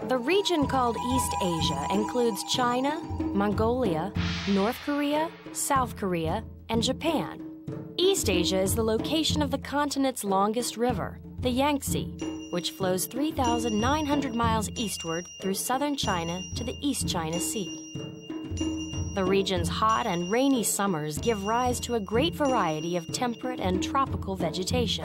The region called East Asia includes China, Mongolia, North Korea, South Korea, and Japan. East Asia is the location of the continent's longest river, the Yangtze, which flows 3,900 miles eastward through southern China to the East China Sea. The region's hot and rainy summers give rise to a great variety of temperate and tropical vegetation.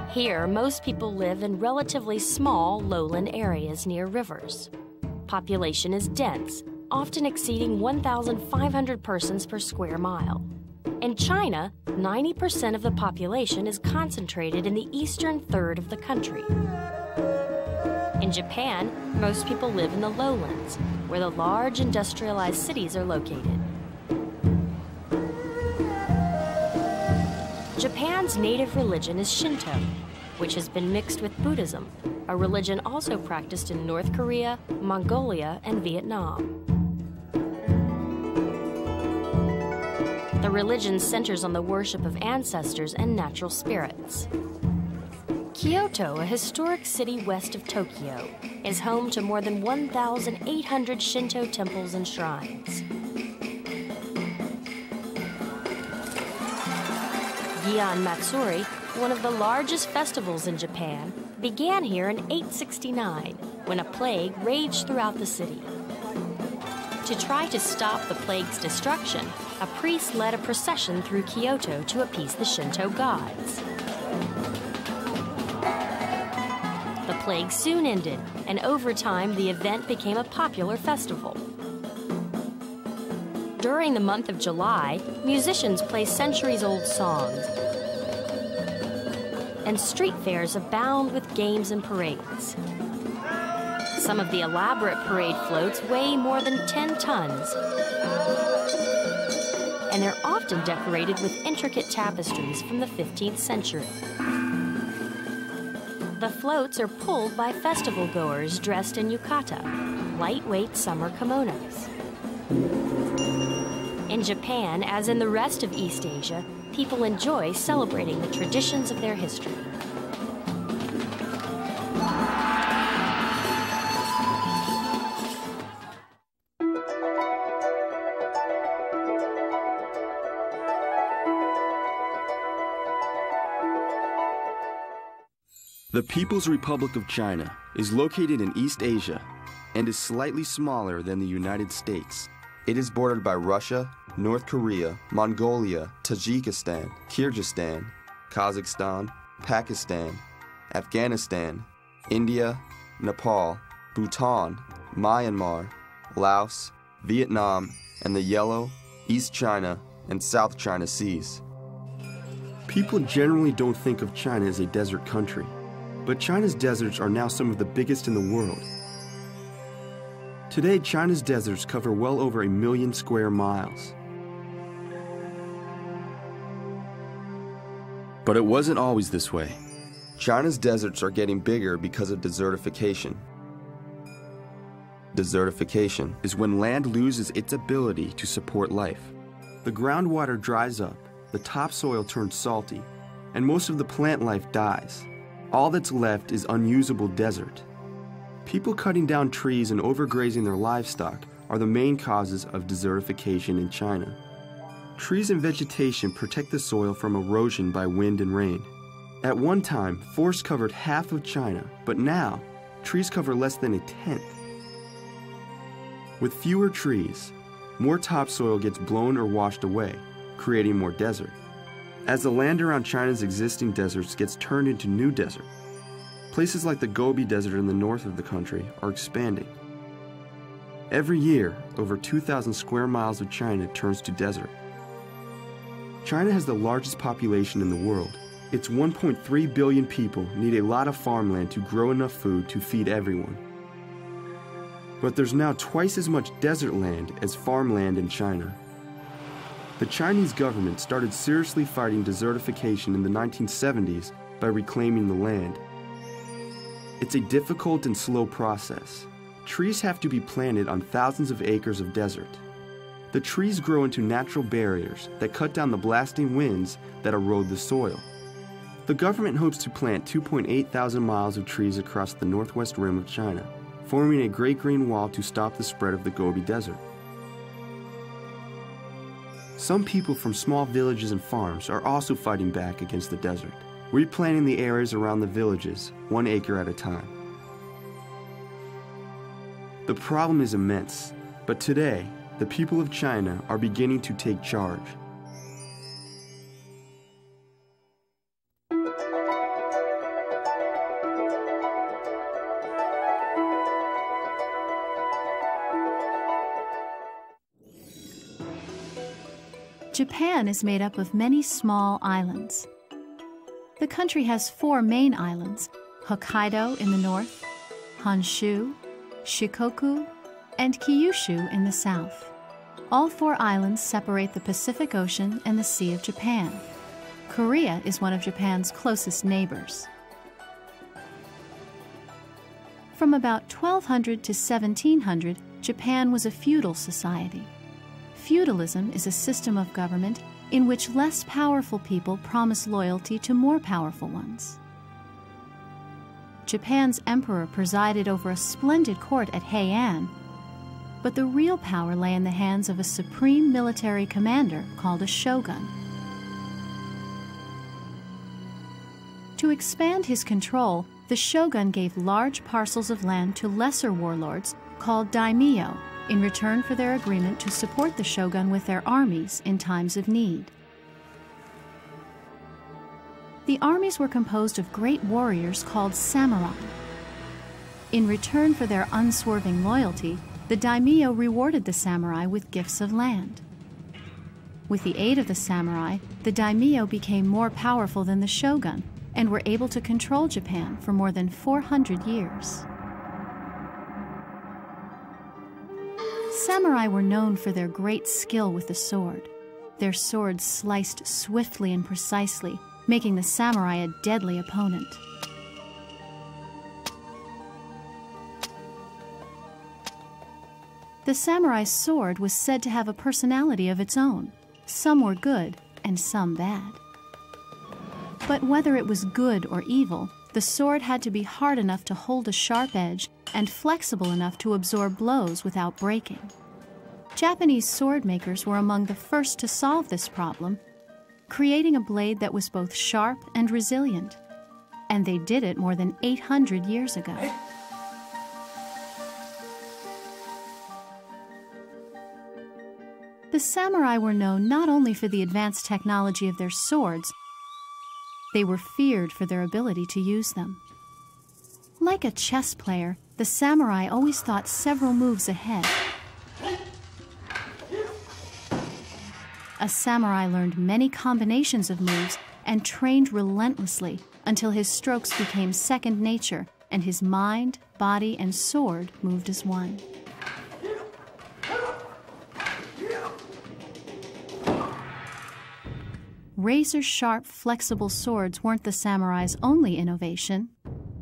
Here, most people live in relatively small lowland areas near rivers. Population is dense, often exceeding 1,500 persons per square mile. In China, 90% of the population is concentrated in the eastern third of the country. In Japan, most people live in the lowlands, where the large industrialized cities are located. Japan's native religion is Shinto, which has been mixed with Buddhism, a religion also practiced in North Korea, Mongolia, and Vietnam. The religion centers on the worship of ancestors and natural spirits. Kyoto, a historic city west of Tokyo, is home to more than 1,800 Shinto temples and shrines. Gion Matsuri, one of the largest festivals in Japan, began here in 869 when a plague raged throughout the city. To try to stop the plague's destruction, a priest led a procession through Kyoto to appease the Shinto gods. The plague soon ended, and over time the event became a popular festival. During the month of July, musicians play centuries-old songs, and street fairs abound with games and parades. Some of the elaborate parade floats weigh more than 10 tons, and they're often decorated with intricate tapestries from the 15th century. The floats are pulled by festival goers dressed in yukata, lightweight summer kimonos. In Japan, as in the rest of East Asia, people enjoy celebrating the traditions of their history. The People's Republic of China is located in East Asia and is slightly smaller than the United States. It is bordered by Russia, North Korea, Mongolia, Tajikistan, Kyrgyzstan, Kazakhstan, Pakistan, Afghanistan, India, Nepal, Bhutan, Myanmar, Laos, Vietnam, and the Yellow, East China, and South China Seas. People generally don't think of China as a desert country, but China's deserts are now some of the biggest in the world. Today, China's deserts cover well over 1 million square miles. But it wasn't always this way. China's deserts are getting bigger because of desertification. Desertification is when land loses its ability to support life. The groundwater dries up, the topsoil turns salty, and most of the plant life dies. All that's left is unusable desert. People cutting down trees and overgrazing their livestock are the main causes of desertification in China. Trees and vegetation protect the soil from erosion by wind and rain. At one time, forests covered half of China, but now, trees cover less than 1/10. With fewer trees, more topsoil gets blown or washed away, creating more desert. As the land around China's existing deserts gets turned into new desert, places like the Gobi Desert in the north of the country are expanding. Every year, over 2,000 square miles of China turns to desert. China has the largest population in the world. Its 1.3 billion people need a lot of farmland to grow enough food to feed everyone. But there's now twice as much desert land as farmland in China. The Chinese government started seriously fighting desertification in the 1970s by reclaiming the land. It's a difficult and slow process. Trees have to be planted on thousands of acres of desert. The trees grow into natural barriers that cut down the blasting winds that erode the soil. The government hopes to plant 2,800 miles of trees across the northwest rim of China. forming a Great Green Wall to stop the spread of the Gobi Desert. Some people from small villages and farms are also fighting back against the desert, replanting the areas around the villages, 1 acre at a time. The problem is immense, but today, the people of China are beginning to take charge. Japan is made up of many small islands. The country has 4 main islands: Hokkaido in the north, Honshu, Shikoku, and Kyushu in the south. All 4 islands separate the Pacific Ocean and the Sea of Japan. Korea is one of Japan's closest neighbors. From about 1200 to 1700, Japan was a feudal society. Feudalism is a system of government in which less powerful people promise loyalty to more powerful ones. Japan's emperor presided over a splendid court at Heian, but the real power lay in the hands of a supreme military commander called a shogun. To expand his control, the shogun gave large parcels of land to lesser warlords called daimyo, in return for their agreement to support the shogun with their armies in times of need. The armies were composed of great warriors called samurai. In return for their unswerving loyalty, the daimyo rewarded the samurai with gifts of land. With the aid of the samurai, the daimyo became more powerful than the shogun and were able to control Japan for more than 400 years. Samurai were known for their great skill with the sword. Their swords sliced swiftly and precisely, making the samurai a deadly opponent. The samurai's sword was said to have a personality of its own. Some were good and some bad. But whether it was good or evil, the sword had to be hard enough to hold a sharp edge and flexible enough to absorb blows without breaking. Japanese sword makers were among the first to solve this problem, creating a blade that was both sharp and resilient. And they did it more than 800 years ago. The samurai were known not only for the advanced technology of their swords, they were feared for their ability to use them. Like a chess player, the samurai always thought several moves ahead. A samurai learned many combinations of moves and trained relentlessly until his strokes became second nature and his mind, body, and sword moved as one. Razor-sharp, flexible swords weren't the samurai's only innovation.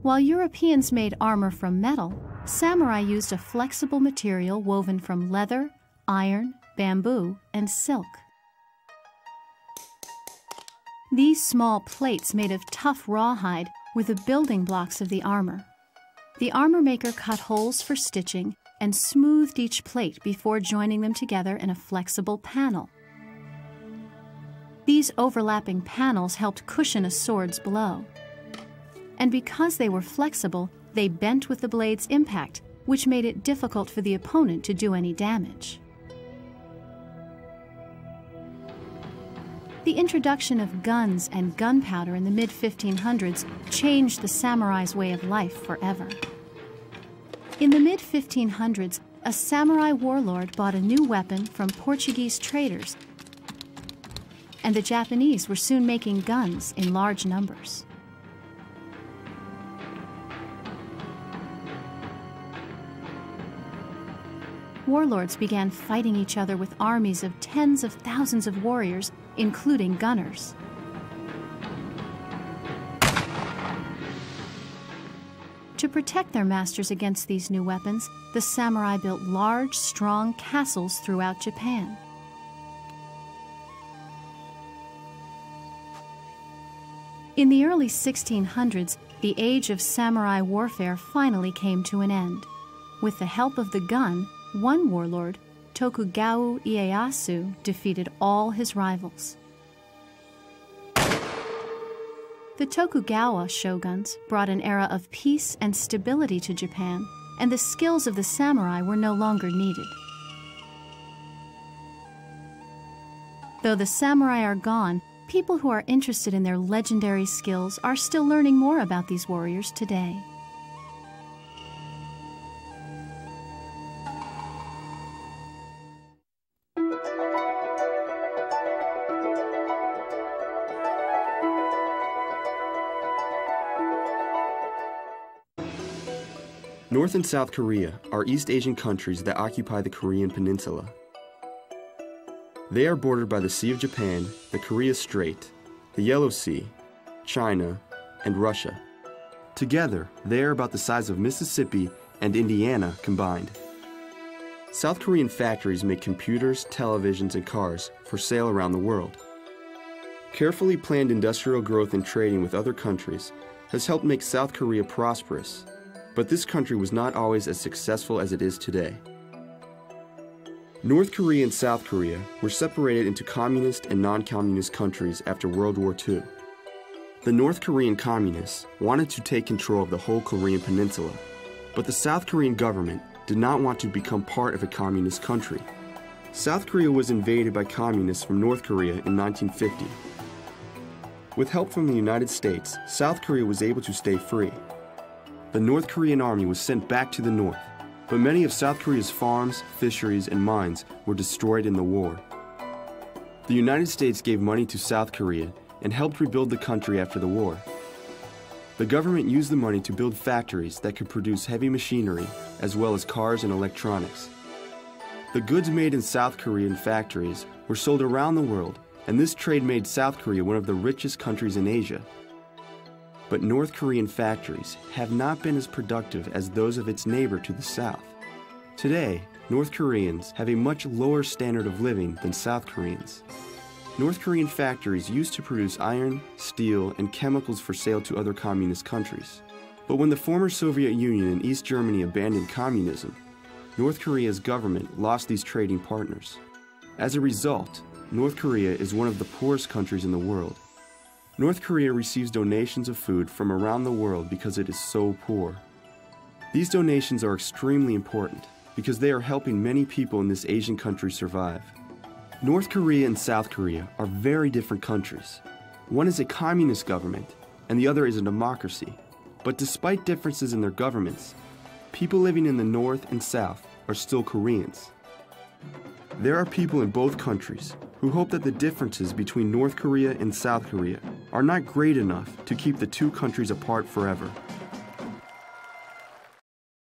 While Europeans made armor from metal, samurai used a flexible material woven from leather, iron, bamboo, and silk. These small plates made of tough rawhide were the building blocks of the armor. The armor maker cut holes for stitching and smoothed each plate before joining them together in a flexible panel. These overlapping panels helped cushion a sword's blow. And because they were flexible, they bent with the blade's impact, which made it difficult for the opponent to do any damage. The introduction of guns and gunpowder in the mid-1500s changed the samurai's way of life forever. In the mid-1500s, a samurai warlord bought a new weapon from Portuguese traders, and the Japanese were soon making guns in large numbers. Warlords began fighting each other with armies of tens of thousands of warriors, including gunners. To protect their masters against these new weapons, the samurai built large, strong castles throughout Japan. In the early 1600s, the age of samurai warfare finally came to an end. With the help of the gun, one warlord, Tokugawa Ieyasu, defeated all his rivals. The Tokugawa shoguns brought an era of peace and stability to Japan, and the skills of the samurai were no longer needed. Though the samurai are gone, people who are interested in their legendary skills are still learning more about these warriors today. North and South Korea are East Asian countries that occupy the Korean Peninsula. They are bordered by the Sea of Japan, the Korea Strait, the Yellow Sea, China, and Russia. Together, they are about the size of Mississippi and Indiana combined. South Korean factories make computers, televisions, and cars for sale around the world. Carefully planned industrial growth and trading with other countries has helped make South Korea prosperous, but this country was not always as successful as it is today. North Korea and South Korea were separated into communist and non-communist countries after World War II. The North Korean communists wanted to take control of the whole Korean peninsula, but the South Korean government did not want to become part of a communist country. South Korea was invaded by communists from North Korea in 1950. With help from the United States, South Korea was able to stay free. The North Korean army was sent back to the north, but many of South Korea's farms, fisheries, and mines were destroyed in the war. The United States gave money to South Korea and helped rebuild the country after the war. The government used the money to build factories that could produce heavy machinery as well as cars and electronics. The goods made in South Korean factories were sold around the world, and this trade made South Korea one of the richest countries in Asia. But North Korean factories have not been as productive as those of its neighbor to the south. Today, North Koreans have a much lower standard of living than South Koreans. North Korean factories used to produce iron, steel, and chemicals for sale to other communist countries. But when the former Soviet Union and East Germany abandoned communism, North Korea's government lost these trading partners. As a result, North Korea is one of the poorest countries in the world. North Korea receives donations of food from around the world because it is so poor. These donations are extremely important because they are helping many people in this Asian country survive. North Korea and South Korea are very different countries. One is a communist government and the other is a democracy. But despite differences in their governments, people living in the North and South are still Koreans. There are people in both countries who hope that the differences between North Korea and South Korea are not great enough to keep the two countries apart forever.